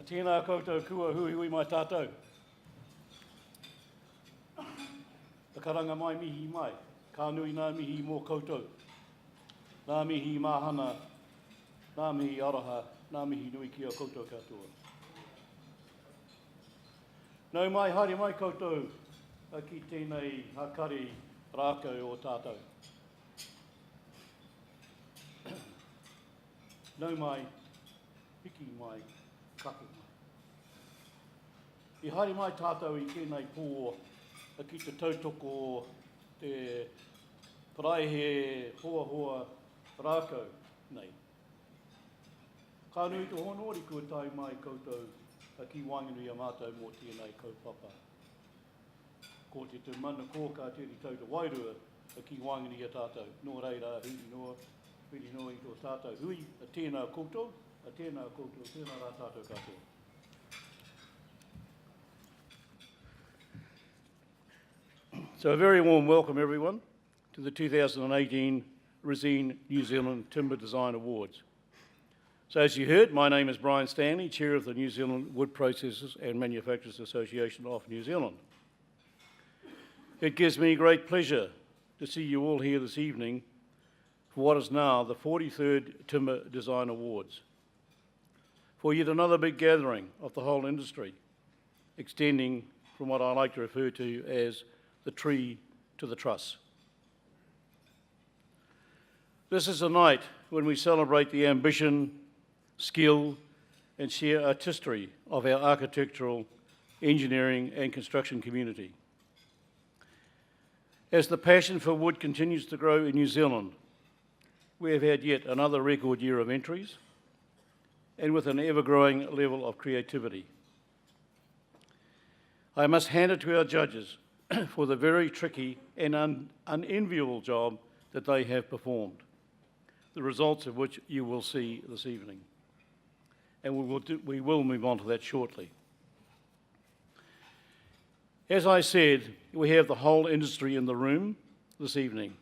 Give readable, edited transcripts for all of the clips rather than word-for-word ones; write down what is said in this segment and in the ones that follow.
Tēnā koutou kua hui mai tātou. Ka karanga mai mihi mai, ka nui ngā mihi mō koutou. Ngā mihi māhana, ngā mihi araha, ngā mihi nui ki a koutou katoa. Nau mai, haere mai koutou, ki tēnei hakari rākau o tātou. Nau mai, hiki mai, kaku mai. I haere mai tātou i tēnei pō, ki te tautoko te paraihe hoa rākau nei. Ka nui te honori kua tai mai koutou ki wanganui a mātou mō tēnei kaupapa. Ko te mana kōka tēri tau te wairua ki wanganui a tātou. Nō reira, huri noa i tō tātou hui, a tēnā koutou, tēnā rā tātou katoa. So a very warm welcome everyone to the 2018 Resine New Zealand Timber Design Awards. So as you heard, my name is Brian Stanley, Chair of the New Zealand Wood Processors and Manufacturers Association of New Zealand. It gives me great pleasure to see you all here this evening for what is now the 43rd Timber Design Awards, for yet another big gathering of the whole industry, extending from what I like to refer to as the tree to the truss. This is a night when we celebrate the ambition, skill and sheer artistry of our architectural, engineering and construction community. As the passion for wood continues to grow in New Zealand, we have had yet another record year of entries and with an ever-growing level of creativity. I must hand it to our judges for the very tricky and unenviable job that they have performed, the results of which you will see this evening. And we will move on to that shortly. As I said, we have the whole industry in the room this evening,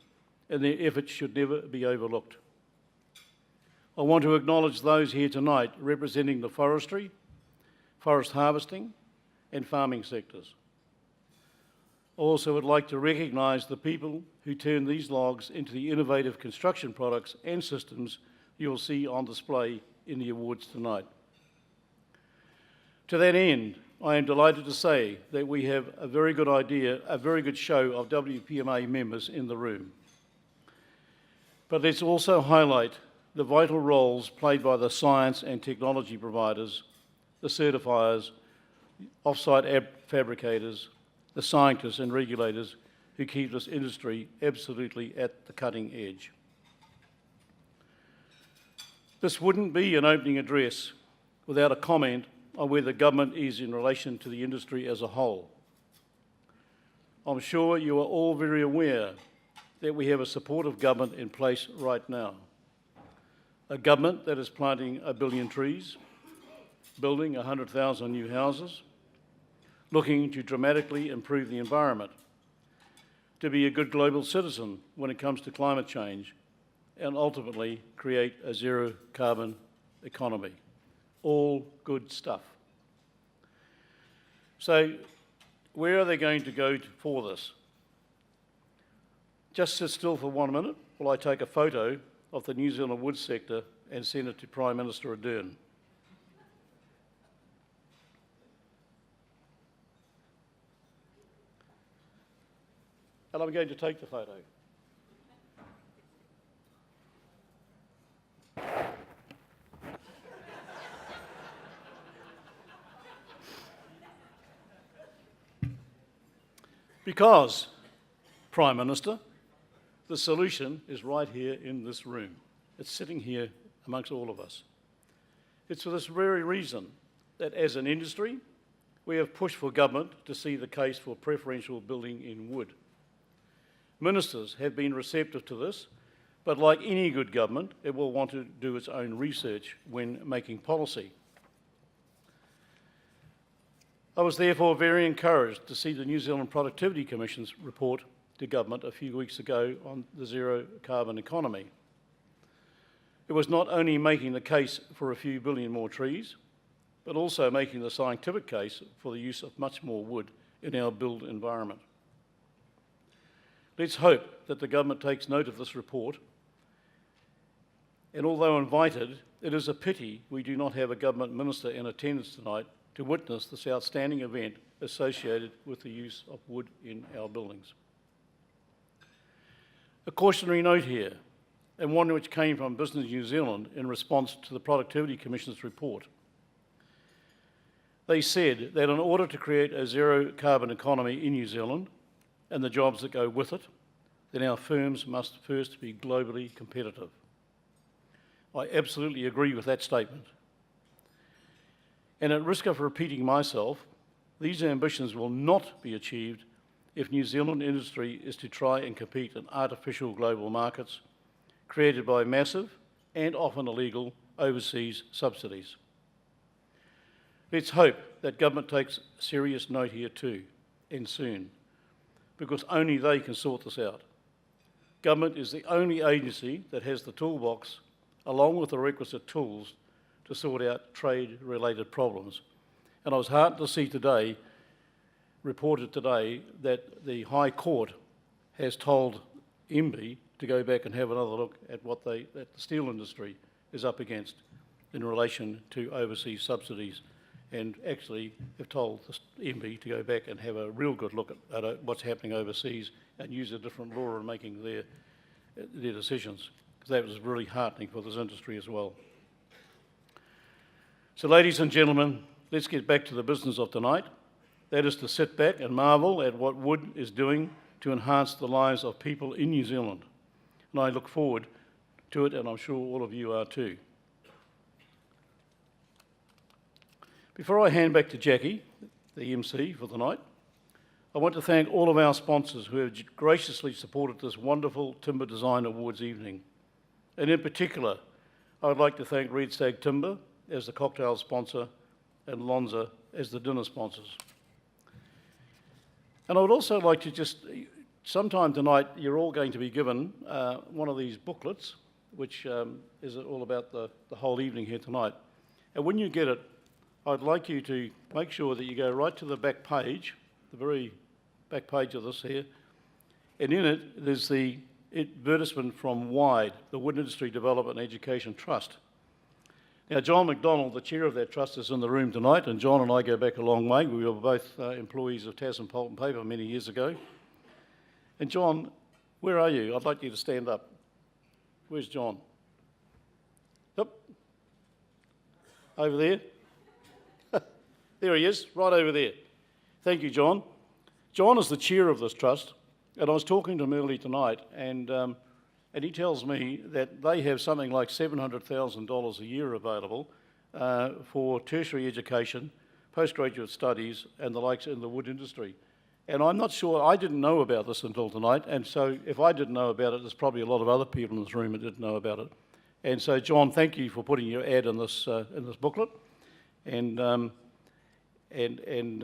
and their efforts should never be overlooked. I want to acknowledge those here tonight representing the forestry, forest harvesting and farming sectors. I also would like to recognise the people who turn these logs into the innovative construction products and systems you'll see on display in the awards tonight. To that end, I am delighted to say that we have a very good show of WPMA members in the room. But let's also highlight the vital roles played by the science and technology providers, the certifiers, off-site fabricators, the scientists and regulators who keep this industry absolutely at the cutting edge. This wouldn't be an opening address without a comment on where the government is in relation to the industry as a whole. I'm sure you are all very aware that we have a supportive government in place right now. A government that is planting 1 billion trees, building 100,000 new houses, looking to dramatically improve the environment, to be a good global citizen when it comes to climate change, and ultimately create a zero carbon economy. All good stuff. So where are they going to go for this? Just sit still for 1 minute while I take a photo of the New Zealand wood sector and send it to Prime Minister Ardern. And I'm going to take the photo. Because, Prime Minister, the solution is right here in this room. It's sitting here amongst all of us. It's for this very reason that as an industry, we have pushed for government to see the case for preferential building in wood. Ministers have been receptive to this, but like any good government, it will want to do its own research when making policy. I was therefore very encouraged to see the New Zealand Productivity Commission's report to government a few weeks ago on the zero carbon economy. It was not only making the case for a few billion more trees, but also making the scientific case for the use of much more wood in our built environment. Let's hope that the government takes note of this report, and although invited, it is a pity we do not have a government minister in attendance tonight to witness this outstanding event associated with the use of wood in our buildings. A cautionary note here, and one which came from Business New Zealand in response to the Productivity Commission's report. They said that in order to create a zero carbon economy in New Zealand and the jobs that go with it, then our firms must first be globally competitive. I absolutely agree with that statement. And at risk of repeating myself, these ambitions will not be achieved if New Zealand industry is to try and compete in artificial global markets created by massive and often illegal overseas subsidies. Let's hope that government takes serious note here too, and soon, because only they can sort this out. Government is the only agency that has the toolbox, along with the requisite tools, to sort out trade-related problems. And I was heartened to see today, reported today, that the High Court has told MB to go back and have another look at what that the steel industry is up against in relation to overseas subsidies, and actually have told the MB to go back and have a real good look at what's happening overseas and use a different law in making their decisions, because that was really heartening for this industry as well. So, ladies and gentlemen, let's get back to the business of tonight. That is to sit back and marvel at what wood is doing to enhance the lives of people in New Zealand. And I look forward to it, and I'm sure all of you are too. Before I hand back to Jackie, the MC for the night, I want to thank all of our sponsors who have graciously supported this wonderful Timber Design Awards evening. And in particular, I would like to thank Red Stag Timber as the cocktail sponsor and Lonza as the dinner sponsors. And I would also like to just, sometime tonight, you're all going to be given one of these booklets, which is all about the whole evening here tonight. And when you get it, I'd like you to make sure that you go right to the back page, the very back page of this here, and in it, there's the advertisement from WIDE, the Wood Industry Development and Education Trust. Now, John McDonald, the chair of that trust, is in the room tonight, and John and I go back a long way. We were both employees of Tasman Pulp and Paper many years ago. And John, where are you? I'd like you to stand up. Where's John? Yep. Over there. There he is, right over there. Thank you, John. John is the chair of this trust, and I was talking to him early tonight, and he tells me that they have something like $700,000 a year available for tertiary education, postgraduate studies, and the likes in the wood industry. And I'm not sure, I didn't know about this until tonight, and so if I didn't know about it, there's probably a lot of other people in this room that didn't know about it. And so, John, thank you for putting your ad in this booklet, and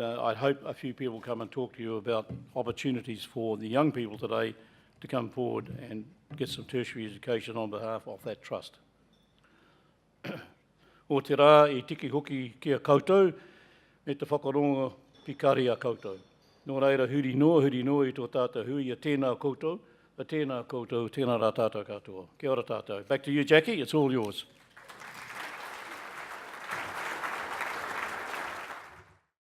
I hope a few people come and talk to you about opportunities for the young people today to come forward and get some tertiary education on behalf of that trust. O te rā I tiki hoki ki a koutou, me te whakaronga pikari a koutou. Nō reira huri noa I tō tātou hui a tēnā koutou, tēnā rā tātou katoa. Kia ora tātou. Back to you, Jackie, it's all yours.